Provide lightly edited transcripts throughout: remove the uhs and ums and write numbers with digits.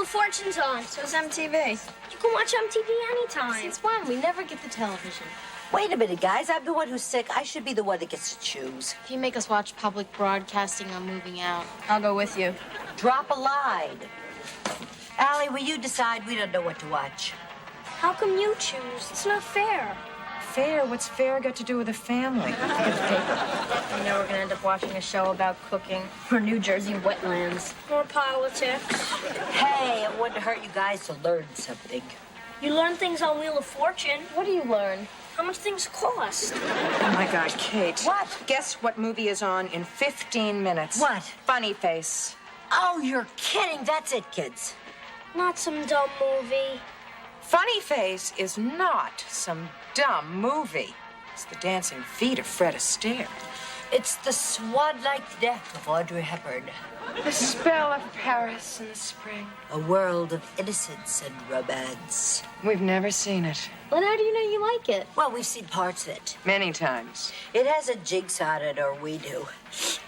Wheel of Fortune's on. So's MTV. You can watch MTV anytime. Since when? We never get the television. Wait a minute, guys. I'm the one who's sick. I should be the one that gets to choose. If you make us watch public broadcasting, I'm moving out. I'll go with you. Drop a line. Allie, will you decide? We don't know what to watch. How come you choose? It's not fair. Fair? What's fair got to do with a family? You know we're gonna end up watching a show about cooking. Or New Jersey wetlands. Or politics. Hey, it wouldn't hurt you guys to learn something. You learn things on Wheel of Fortune. What do you learn? How much things cost. Oh, my God, Kate. What? Guess what movie is on in 15 minutes? What? Funny Face. Oh, you're kidding. That's it, kids. Not some dumb movie. Funny Face is not some dumb movie. It's the dancing feet of Fred Astaire. It's the swan-like death of Audrey Hepburn. The spell of Paris in the spring. A world of innocence and romance. We've never seen it. Well, how do you know you like it? Well, we've seen parts of it. Many times. It has a jinx on it, or we do.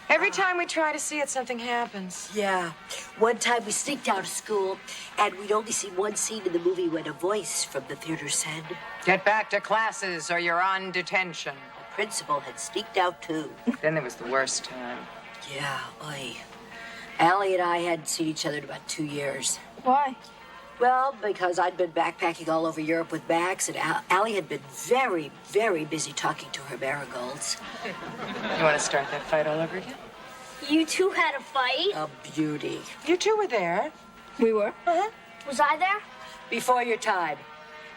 Every time we try to see it, something happens. Yeah. One time we sneaked out of school, and we'd only seen one scene in the movie when a voice from the theater said, Get back to classes or you're on detention. the principal had sneaked out too. Then there was the worst time. Yeah, oy. Allie and I hadn't seen each other in about 2 years. Why? Well, because I'd been backpacking all over Europe with Max, and Allie had been very, very busy talking to her marigolds. You want to start that fight all over again? You two had a fight. A beauty. You two were there. We were. Was I there? Before your time.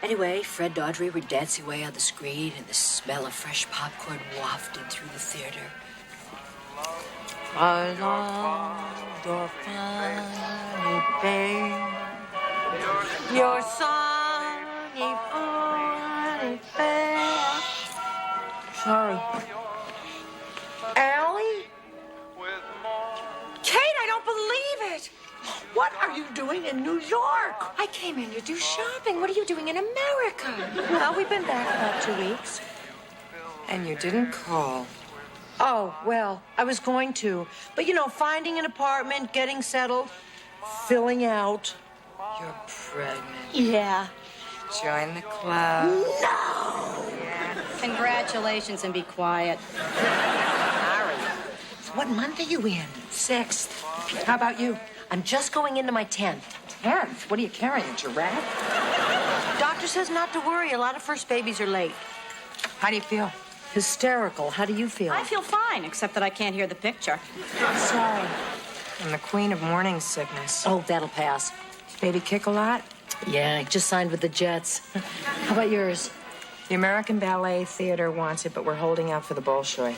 Anyway, Fred and Audrey were dancing away on the screen, and the smell of fresh popcorn wafted through the theater. Your sunny funny face. Sorry. Allie? Kate, I don't believe it. What are you doing in New York? I came in to do shopping. What are you doing in America? Well, we've been back about 2 weeks. And you didn't call. Oh, well, I was going to. But, you know, finding an apartment, getting settled, filling out. You're pregnant. Yeah. Join the club. No! Congratulations and be quiet. Sorry. What month are you in? 6th. How about you? I'm just going into my 10th. 10th? What are you carrying, a giraffe? Doctor says not to worry. A lot of first babies are late. How do you feel? Hysterical. How do you feel? I feel fine, except that I can't hear the picture. Sorry. I'm the queen of morning sickness. Oh, that'll pass. Baby kick a lot? Yeah, I just signed with the Jets. How about yours? The American Ballet Theater wants it, but we're holding out for the Bolshoi.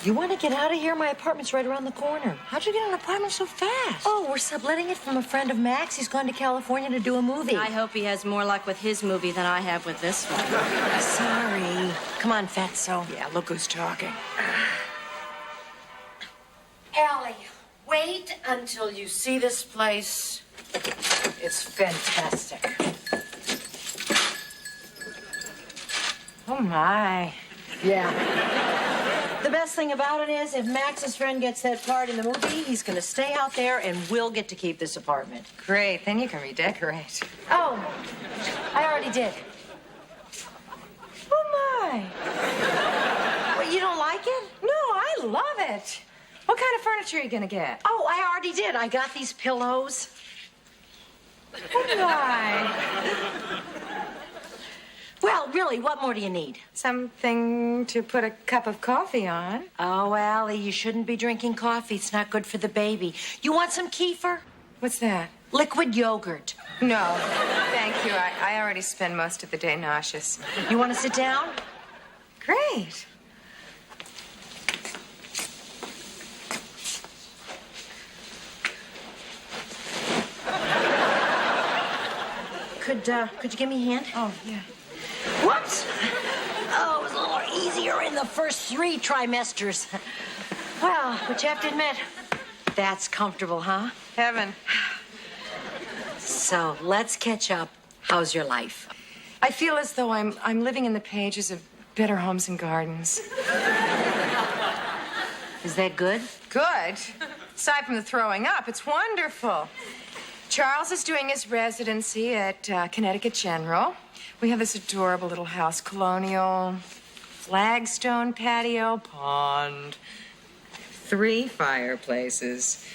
You want to get out of here? My apartment's right around the corner. How'd you get an apartment so fast? Oh, we're subletting it from a friend of Max. He's gone to California to do a movie. I hope he has more luck with his movie than I have with this one. Sorry. Come on, Fatso. Yeah, look who's talking. Allie, wait until you see this place. It's fantastic. Oh, my. Yeah. The best thing about it is, if Max's friend gets that part in the movie, he's going to stay out there and we'll get to keep this apartment. Great, then you can redecorate. Oh, I already did. Oh, my. Well, you don't like it? No, I love it. What kind of furniture are you gonna get? Oh, I already did. I got these pillows. Oh, my. Well, really, what more do you need? Something to put a cup of coffee on. Oh, Allie, you shouldn't be drinking coffee. It's not good for the baby. You want some kefir? What's that? Liquid yogurt. No, thank you. I already spend most of the day nauseous. You want to sit down? Great. Could you give me a hand? Oh, yeah. Whoops! Oh, it was a little easier in the first 3 trimesters. Well, but you have to admit, that's comfortable, huh? Heaven. So, let's catch up. How's your life? I feel as though I'm living in the pages of Better Homes and Gardens. Is that good? Good. Aside from the throwing up, it's wonderful. Charles is doing his residency at Connecticut General. We have this adorable little house, colonial, flagstone patio, pond, 3 fireplaces.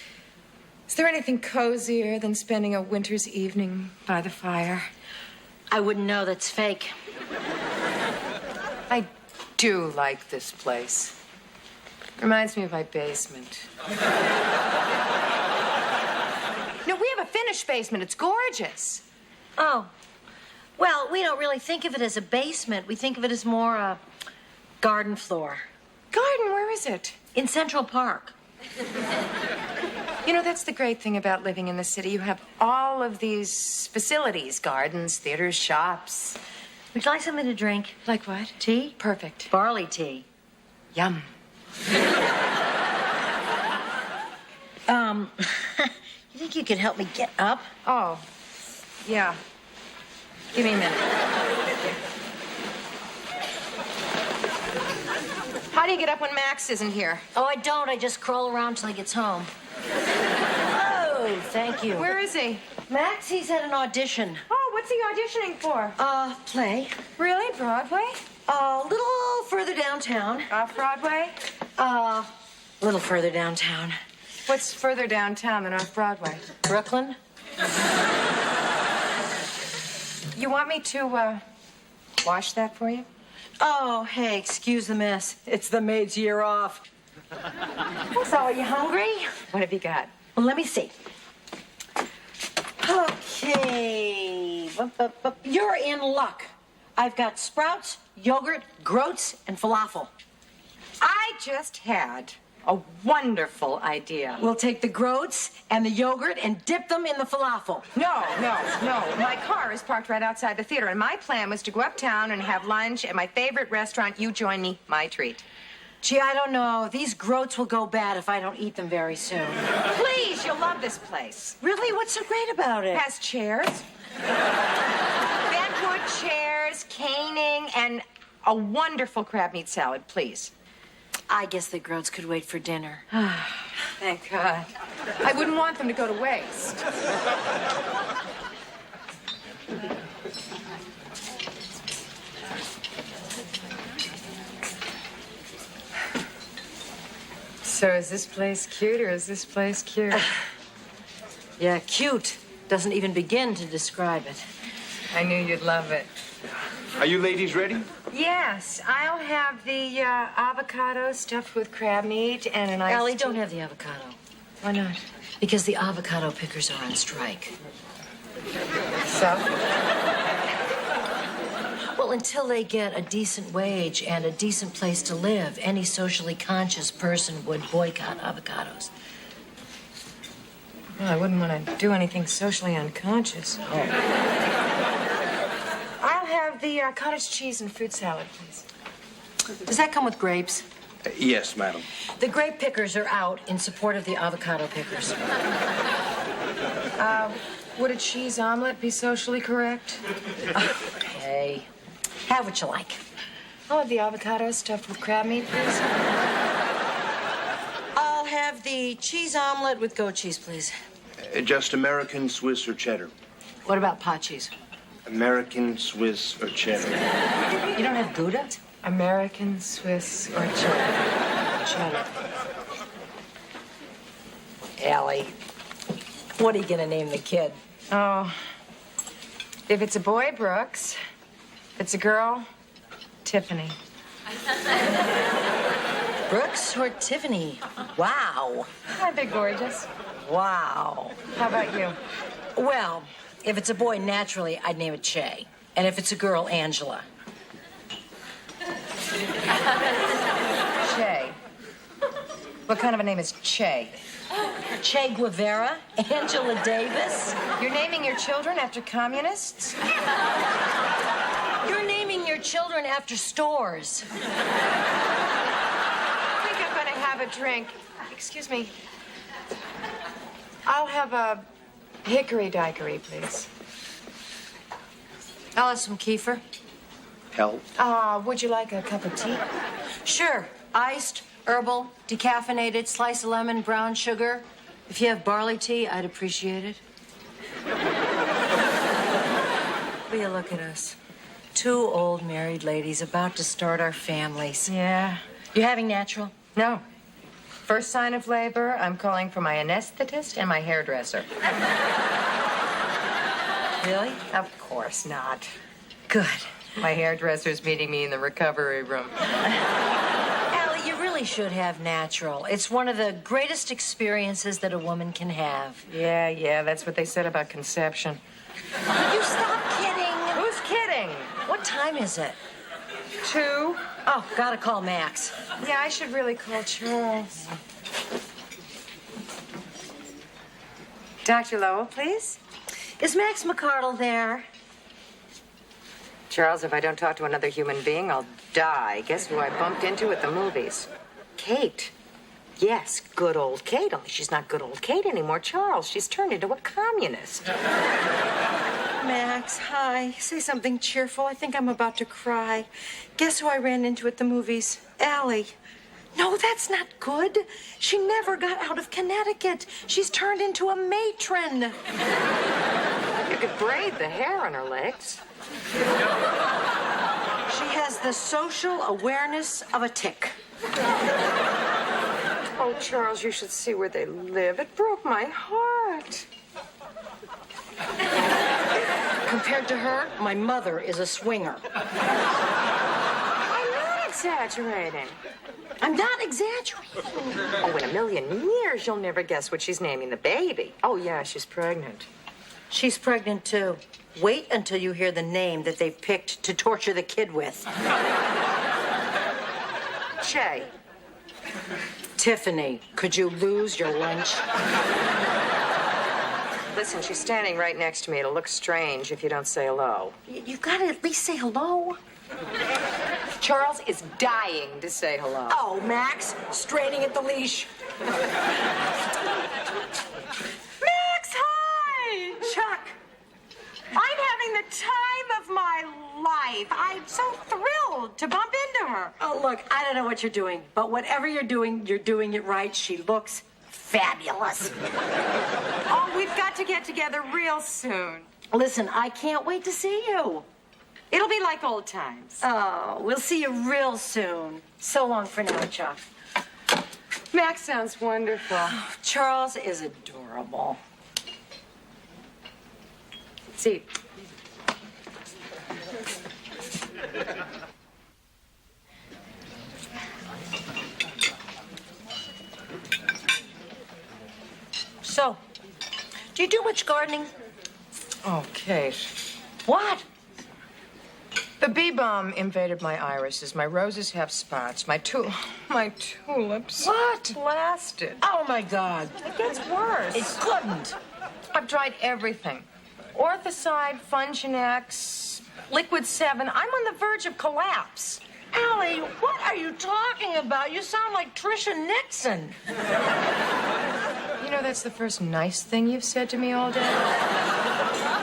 Is there anything cozier than spending a winter's evening by the fire? I wouldn't know. That's fake. I do like this place. Reminds me of my basement. No, we have a finished basement. It's gorgeous. Oh. Well, we don't really think of it as a basement. We think of it as more a garden floor. Garden, where is it? In Central Park. You know, that's the great thing about living in the city. You have all of these facilities, gardens, theaters, shops. Would you like something to drink? Like what? Tea? Perfect. Barley tea. Yum. You think you could help me get up? Oh, yeah. Give me a minute. How do you get up when Max isn't here? Oh, I don't. I just crawl around till he gets home. Oh, thank you. Where is he? Max, he's at an audition. Oh, what's he auditioning for? Play. Really? Broadway? A little further downtown. Off-Broadway? A little further downtown. What's further downtown than off-Broadway? Brooklyn? You want me to, wash that for you? Oh, hey, excuse the mess. It's the maid's year off. So, are you hungry? What have you got? Well, let me see. Okay. You're in luck. I've got sprouts, yogurt, groats, and falafel. I just had a wonderful idea. We'll take the groats and the yogurt and dip them in the falafel. No. My car is parked right outside the theater, and my plan was to go uptown and have lunch at my favorite restaurant. You join me, my treat. Gee, I don't know. These groats will go bad if I don't eat them very soon. Please, you'll love this place. Really? What's so great about it? It has chairs, bentwood chairs, caning, and a wonderful crab meat salad, please. I guess the groats could wait for dinner. Thank God. I wouldn't want them to go to waste. So is this place cute or is this place cute? Yeah, cute. Doesn't even begin to describe it. I knew you'd love it. Are you ladies ready? Yes, I'll have the avocado stuffed with crab meat and an iced Allie, tea. don't have the avocado. Why not? Because the avocado pickers are on strike. So? Well, until they get a decent wage and a decent place to live, any socially conscious person would boycott avocados. Well, I wouldn't want to do anything socially unconscious. I'll have the cottage cheese and fruit salad, please. Does that come with grapes? Yes, madam. The grape pickers are out in support of the avocado pickers. Would a cheese omelet be socially correct? Okay. Have what you like. I'll have the avocado stuffed with crab meat, please. I'll have the cheese omelet with goat cheese, please. Just American, Swiss, or cheddar? What about pot cheese? American, Swiss, or cheddar? You don't have Gouda? American, Swiss, or cheddar? Cheddar. Allie, what are you gonna name the kid? Oh, if it's a boy, Brooks. If it's a girl, Tiffany. Brooks or Tiffany? Wow. Aren't they gorgeous? Wow. How about you? Well, if it's a boy, naturally, I'd name it Che. And if it's a girl, Angela. Che. What kind of a name is Che? Che Guevara? Angela Davis? You're naming your children after communists? You're naming your children after stores. I think I'm gonna have a drink. Excuse me. I'll have a hickory daiquiri, please. I'll have some kefir. Help? Would you like a cup of tea? Sure. Iced, herbal, decaffeinated, slice of lemon, brown sugar. If you have barley tea, I'd appreciate it. Will you look at us? Two old married ladies about to start our families. Yeah. You having natural? No. First sign of labor, I'm calling for my anesthetist and my hairdresser. Really? Of course not. Good. My hairdresser's meeting me in the recovery room. Allie, you really should have natural. It's one of the greatest experiences that a woman can have. Yeah, that's what they said about conception. Will you stop kidding? Who's kidding? What time is it? 2? Oh, gotta call Max. Yeah, I should really call Charles. Dr. Lowell, please. Is Max McCardle there? Charles, if I don't talk to another human being, I'll die. Guess who I bumped into at the movies? Kate. Yes, good old Kate, only she's not good old Kate anymore. Charles, she's turned into a communist. Max, hi. Say something cheerful. I think I'm about to cry. Guess who I ran into at the movies? Allie. No, that's not good. She never got out of Connecticut. She's turned into a matron. You could braid the hair on her legs. She has the social awareness of a tick. Oh, Charles, you should see where they live. It broke my heart. Compared to her, my mother is a swinger. I'm not exaggerating. I'm not exaggerating. Oh, in a million years, you'll never guess what she's naming the baby. Oh, yeah, she's pregnant. She's pregnant, too. Wait until you hear the name that they've picked to torture the kid with. Shay. Tiffany, could you lose your lunch? Listen, she's standing right next to me. It'll look strange if you don't say hello. You've got to at least say hello. Charles is dying to say hello. Oh, Max, straining at the leash. Max, hi! Chuck. I'm having the time of my life. I'm so thrilled to bump into her. Oh, look, I don't know what you're doing, but whatever you're doing it right. She looks fabulous. Oh, we've got to get together real soon. Listen, I can't wait to see you. It'll be like old times. Oh, we'll see you real soon. So long for now, Chuck. Max sounds wonderful. Charles is adorable. See. So, do you do much gardening? Oh, Kate. What? The bee balm invaded my irises. My roses have spots. My tulips. What? Blasted. Oh, my God. It gets worse. It couldn't. I've tried everything. Orthicide, Funginex, Liquid 7. I'm on the verge of collapse. Allie, what are you talking about? You sound like Trisha Nixon. You know, that's the first nice thing you've said to me all day.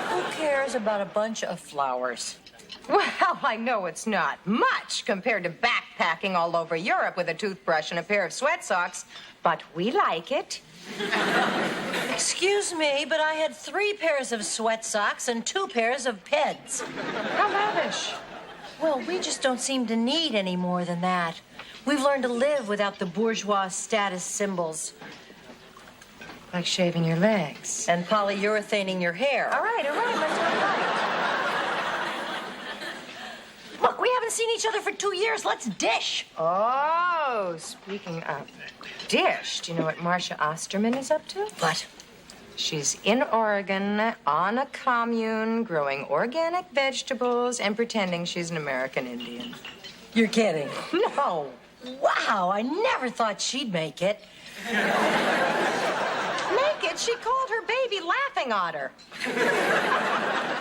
Who cares about a bunch of flowers? Well, I know it's not much compared to backpacking all over Europe with a toothbrush and a pair of sweat socks, but we like it. Excuse me, but I had 3 pairs of sweat socks and 2 pairs of Peds. How lavish. Well, we just don't seem to need any more than that. We've learned to live without the bourgeois status symbols. Like shaving your legs. And polyurethaning your hair. All right, let's have a bite. Look, we haven't seen each other for 2 years. Let's dish. Oh, speaking of dish, do you know what Marcia Osterman is up to? What? She's in Oregon on a commune growing organic vegetables and pretending she's an American Indian. You're kidding. No. Wow, I never thought she'd make it. Make it? She called her baby Laughing Otter.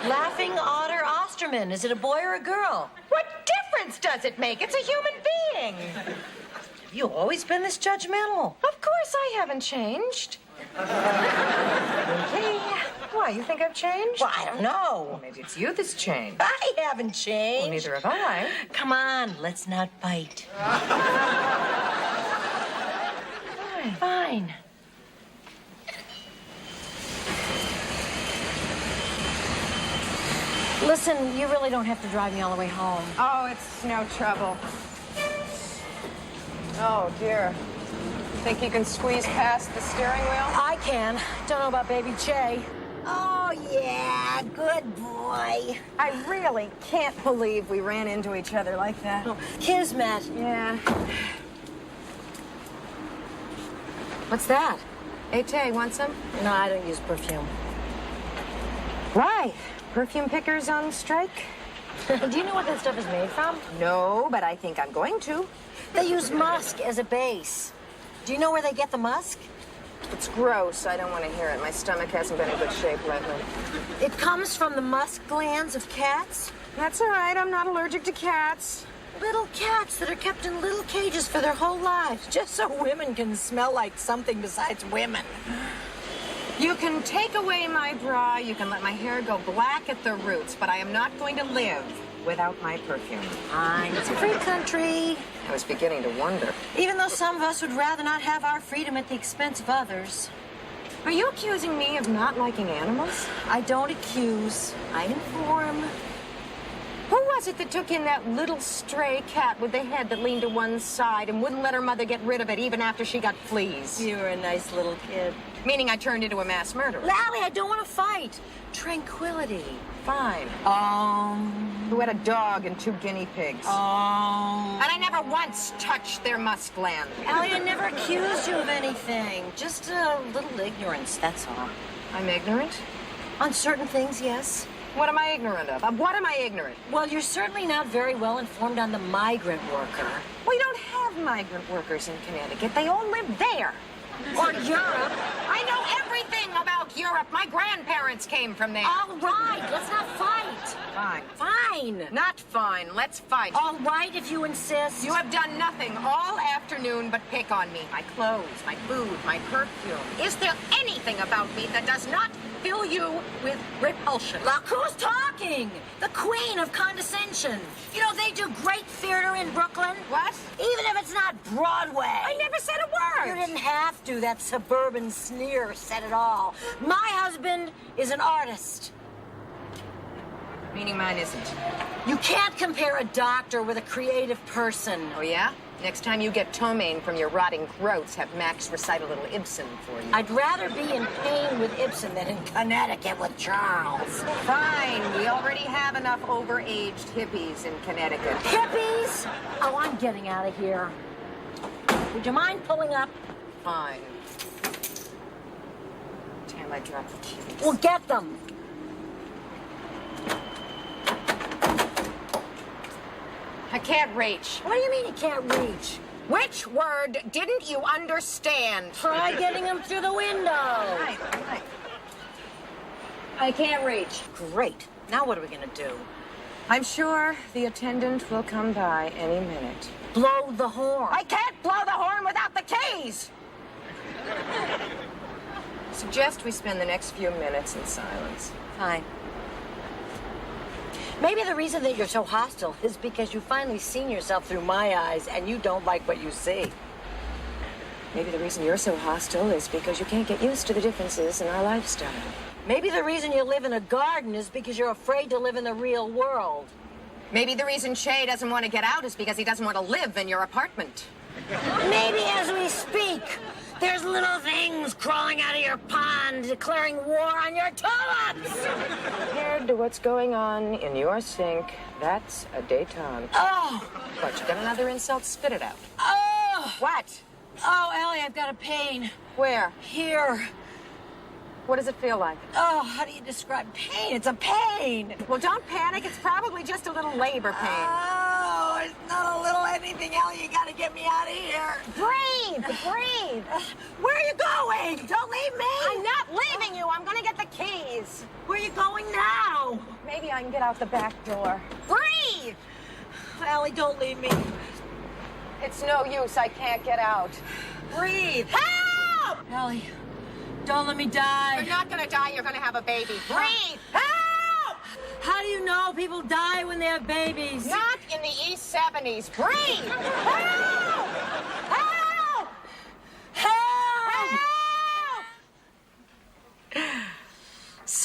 Laughing Otter Osterman. Is it a boy or a girl? What difference does it make? It's a human being. You've always been this judgmental. Of course I haven't changed. Hey, why, you think I've changed? Well, I don't know. Well, maybe it's you that's changed. I haven't changed. Well, neither have I. Come on, let's not bite. Fine. Listen, you really don't have to drive me all the way home. Oh, it's no trouble. Oh, dear. Think you can squeeze past the steering wheel? I can. Don't know about baby Jay. Oh, yeah, good boy. I really can't believe we ran into each other like that. Kismet. Yeah. What's that? Hey, want some? No, I don't use perfume. Why? Perfume pickers on strike? Do you know what that stuff is made from? No, but I think I'm going to. They use musk as a base. Do you know where they get the musk? It's gross. I don't want to hear it. My stomach hasn't been in good shape lately. It comes from the musk glands of cats. That's all right. I'm not allergic to cats. Little cats that are kept in little cages for their whole lives, just so women can smell like something besides women. You can take away my bra, you can let my hair go black at the roots, but I am not going to live without my perfume. Fine, it's a free country. I was beginning to wonder. Even though some of us would rather not have our freedom at the expense of others. Are you accusing me of not liking animals? I don't accuse, I inform. Who was it that took in that little stray cat with the head that leaned to one side and wouldn't let her mother get rid of it even after she got fleas? You were a nice little kid. Meaning I turned into a mass murderer. Allie, I don't want to fight. Tranquility. Fine. Who had a dog and 2 guinea pigs. And I never once touched their musk gland. Allie, I never accused you of anything. Just a little ignorance, that's all. I'm ignorant? On certain things, yes. What am I ignorant of? Of what am I ignorant? Well, you're certainly not very well informed on the migrant worker. We don't have migrant workers in Connecticut. They all live there. Or Europe. I know everything about Europe. My grandparents came from there. All right, let's not fight. Fine. Fine. Not fine. Let's fight. All right, if you insist. You have done nothing all afternoon but pick on me. My clothes, my food, my perfume. Is there anything about me that does not fill you with repulsion? Look who's talking! The queen of condescension. You know, they do great theater in Brooklyn. What? Even if it's not Broadway. I never said a word. You didn't have to. That suburban sneer said it all. My husband is an artist. Meaning mine isn't. You can't compare a doctor with a creative person. Oh, yeah? Next time you get ptomaine from your rotting throats, have Max recite a little Ibsen for you. I'd rather be in pain with Ibsen than in Connecticut with Charles. Fine. We already have enough overaged hippies in Connecticut. Hippies? Oh, I'm getting out of here. Would you mind pulling up? Fine. Damn, I dropped the keys. Well, get them. I can't reach. What do you mean you can't reach? Which word didn't you understand? Try getting them through the window. Right. I can't reach. Great. Now what are we gonna do? I'm sure the attendant will come by any minute. Blow the horn. I can't blow the horn without the keys! Suggest we spend the next few minutes in silence. Fine. Maybe the reason that you're so hostile is because you've finally seen yourself through my eyes and you don't like what you see. Maybe the reason you're so hostile is because you can't get used to the differences in our lifestyle. Maybe the reason you live in a garden is because you're afraid to live in the real world. Maybe the reason Shay doesn't want to get out is because he doesn't want to live in your apartment. Maybe as we speak, there's little things crawling out of your pond declaring war on your tulips. Compared to what's going on in your sink, that's a detente. Oh, What, you got another insult? Spit it out. oh, What? oh, Allie, I've got a pain. Where? Here. What does it feel like? Oh, how do you describe pain? It's a pain. Well, don't panic. It's probably just a little labor pain. Oh, it's not a little anything, Allie. You gotta get me out of here. Breathe! Breathe! Where are you going? Don't leave me. I'm not leaving you. I'm gonna get the keys. Where are you going now? Maybe I can get out the back door. Breathe! Allie, don't leave me. It's no use. I can't get out. Breathe. Help! Allie, don't let me die. You're not gonna die. You're gonna have a baby. Breathe! Help! How do you know people die when they have babies? Not in the East 70s. Breathe! Help! Help! Help! Help!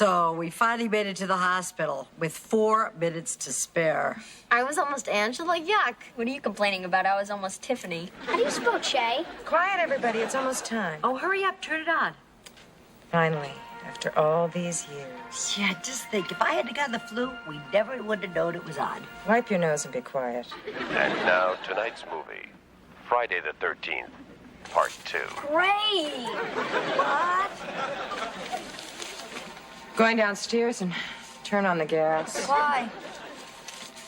So we finally made it to the hospital with 4 minutes to spare. I was almost Angela. Yuck. What are you complaining about? I was almost Tiffany. How do you spell Che? Quiet, everybody. It's almost time. Oh, hurry up, turn it on. Finally, after all these years. Yeah, just think, if I hadn't gotten the flu, we never would have known it was on. Wipe your nose and be quiet. And now tonight's movie, Friday the 13th, Part 2. Great. What? Going downstairs and turn on the gas. Why?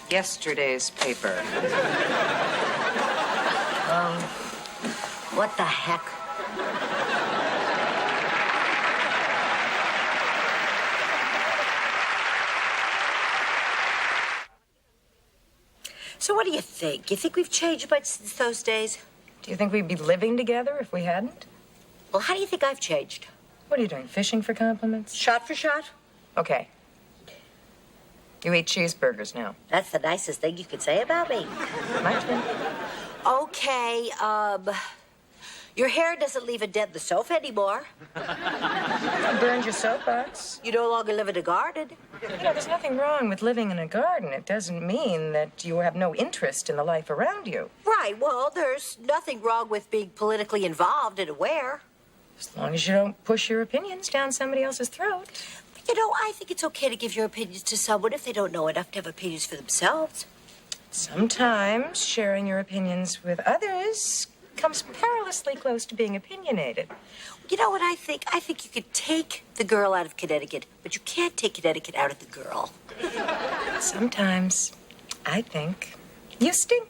Yesterday's paper. What the heck? So what do you think? You think we've changed much since those days? Do you think we'd be living together if we hadn't? Well, how do you think I've changed? What are you doing, fishing for compliments? Shot for shot? Okay. You eat cheeseburgers now. That's the nicest thing you could say about me. My turn. Okay, your hair doesn't leave a dent in the sofa anymore. You burned your soapbox. You no longer live in a garden. You know, there's nothing wrong with living in a garden. It doesn't mean that you have no interest in the life around you. Right, well, there's nothing wrong with being politically involved and aware. As long as you don't push your opinions down somebody else's throat. But, you know, I think it's okay to give your opinions to someone if they don't know enough to have opinions for themselves. Sometimes sharing your opinions with others comes perilously close to being opinionated. You know what I think? I think you could take the girl out of Connecticut, but you can't take Connecticut out of the girl. Sometimes I think you stink.